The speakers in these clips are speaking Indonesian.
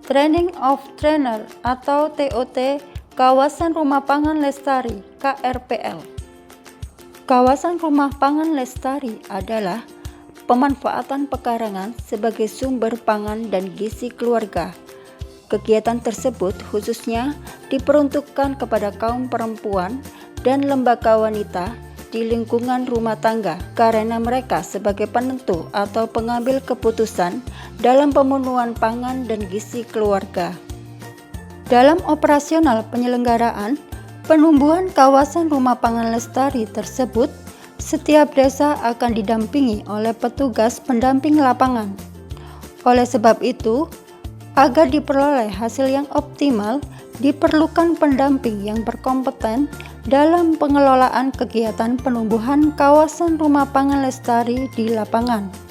Training of Trainer atau TOT Kawasan Rumah Pangan Lestari KRPL. Kawasan Rumah Pangan Lestari adalah pemanfaatan pekarangan sebagai sumber pangan dan gizi keluarga. Kegiatan tersebut khususnya diperuntukkan kepada kaum perempuan dan lembaga wanita di lingkungan rumah tangga karena mereka sebagai penentu atau pengambil keputusan dalam pemenuhan pangan dan gizi keluarga. Dalam operasional penyelenggaraan penumbuhan kawasan rumah pangan lestari tersebut, setiap desa akan didampingi oleh petugas pendamping lapangan. Oleh sebab itu, agar diperoleh hasil yang optimal, diperlukan pendamping yang berkompeten dalam pengelolaan kegiatan penumbuhan kawasan rumah pangan lestari di lapangan.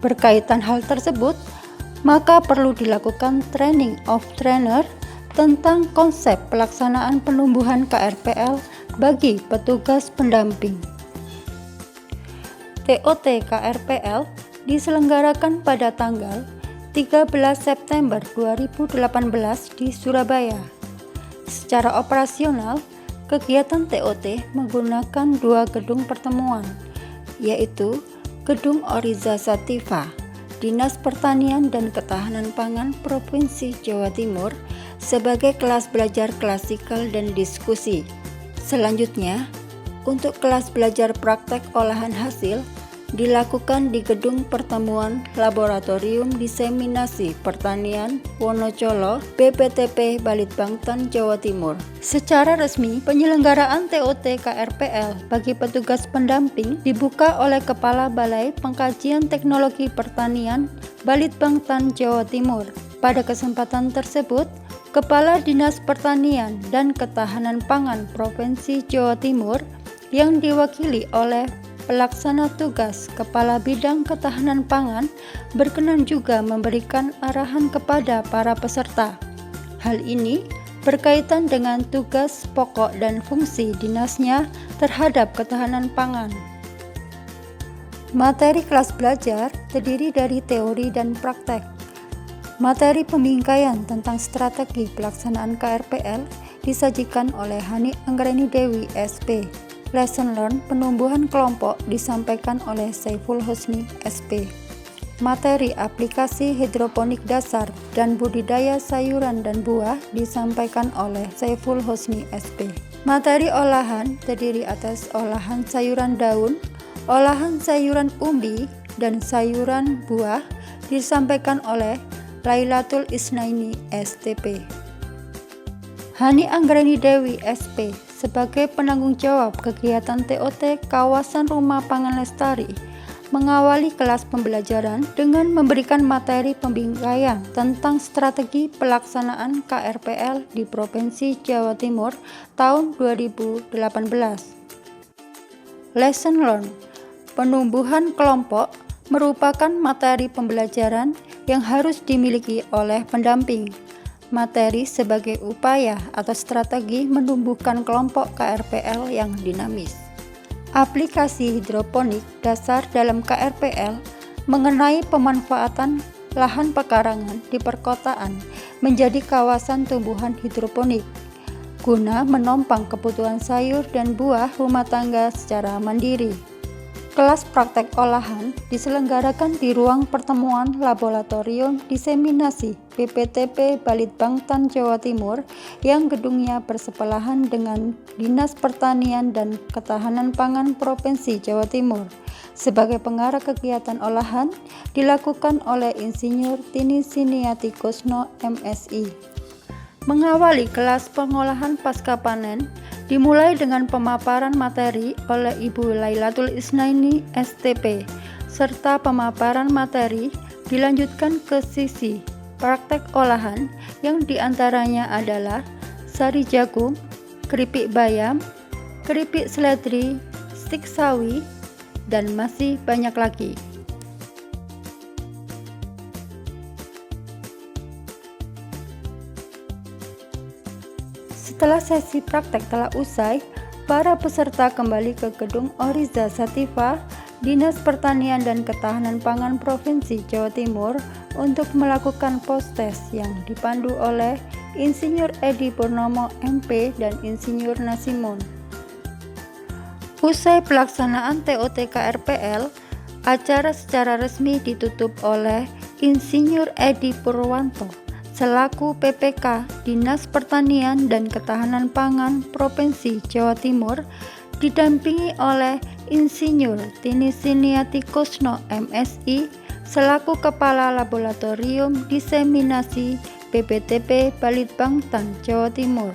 Berkaitan hal tersebut, maka perlu dilakukan training of trainer tentang konsep pelaksanaan penumbuhan KRPL bagi petugas pendamping. TOT KRPL diselenggarakan pada tanggal 13 September 2018 di Surabaya. Secara operasional, kegiatan TOT menggunakan dua gedung pertemuan, yaitu Gedung Oriza Sativa, Dinas Pertanian dan Ketahanan Pangan Provinsi Jawa Timur sebagai kelas belajar klasikal dan diskusi. Selanjutnya, untuk kelas belajar praktek olahan hasil dilakukan di Gedung Pertemuan Laboratorium Diseminasi Pertanian Wonocolo BPTP Balitbangtan Jawa Timur. Secara resmi, penyelenggaraan TOT KRPL bagi petugas pendamping dibuka oleh Kepala Balai Pengkajian Teknologi Pertanian Balitbangtan Jawa Timur. Pada kesempatan tersebut, Kepala Dinas Pertanian dan Ketahanan Pangan Provinsi Jawa Timur yang diwakili oleh Pelaksana tugas Kepala Bidang Ketahanan Pangan berkenan juga memberikan arahan kepada para peserta. Hal ini berkaitan dengan tugas pokok dan fungsi dinasnya terhadap ketahanan pangan. Materi kelas belajar terdiri dari teori dan praktek. Materi pembingkaian tentang strategi pelaksanaan KRPL disajikan oleh Hani Anggreni Dewi SP. Lesson learn penumbuhan kelompok disampaikan oleh Saiful Husni SP. Materi aplikasi hidroponik dasar dan budidaya sayuran dan buah disampaikan oleh Saiful Husni SP. Materi olahan terdiri atas olahan sayuran daun, olahan sayuran umbi, dan sayuran buah disampaikan oleh Lailatul Isnaini STP. Hani Anggreni Dewi SP sebagai penanggung jawab kegiatan TOT Kawasan Rumah Pangan Lestari mengawali kelas pembelajaran dengan memberikan materi pembingkaian tentang strategi pelaksanaan KRPL di Provinsi Jawa Timur tahun 2018. Lesson learn penumbuhan kelompok merupakan materi pembelajaran yang harus dimiliki oleh pendamping. Materi sebagai upaya atau strategi menumbuhkan kelompok KRPL yang dinamis. Aplikasi hidroponik dasar dalam KRPL mengenai pemanfaatan lahan pekarangan di perkotaan menjadi kawasan tumbuhan hidroponik guna menopang kebutuhan sayur dan buah rumah tangga secara mandiri. Kelas praktek olahan diselenggarakan di ruang pertemuan Laboratorium Diseminasi BPTP Balitbangtan Jawa Timur yang gedungnya bersebelahan dengan Dinas Pertanian dan Ketahanan Pangan Provinsi Jawa Timur. Sebagai pengarah kegiatan olahan dilakukan oleh Insinyur Tini Siniati Kusno MSI. Mengawali kelas pengolahan pasca panen dimulai dengan pemaparan materi oleh Ibu Lailatul Isnaini STP, serta pemaparan materi dilanjutkan ke sisi praktek olahan yang diantaranya adalah sari jagung, keripik bayam, keripik seledri, stik sawi, dan masih banyak lagi. Setelah sesi praktek telah usai, para peserta kembali ke Gedung Oriza Sativa Dinas Pertanian dan Ketahanan Pangan Provinsi Jawa Timur untuk melakukan pos-tes yang dipandu oleh Insinyur Edi Purnomo MP dan Insinyur Nasimun. Usai pelaksanaan TOTK RPL, acara secara resmi ditutup oleh Insinyur Edi Purwanto selaku PPK Dinas Pertanian dan Ketahanan Pangan Provinsi Jawa Timur, didampingi oleh Insinyur Tinisiniati Kusno MSI selaku Kepala Laboratorium Diseminasi BPTP Balitbangtan Jawa Timur.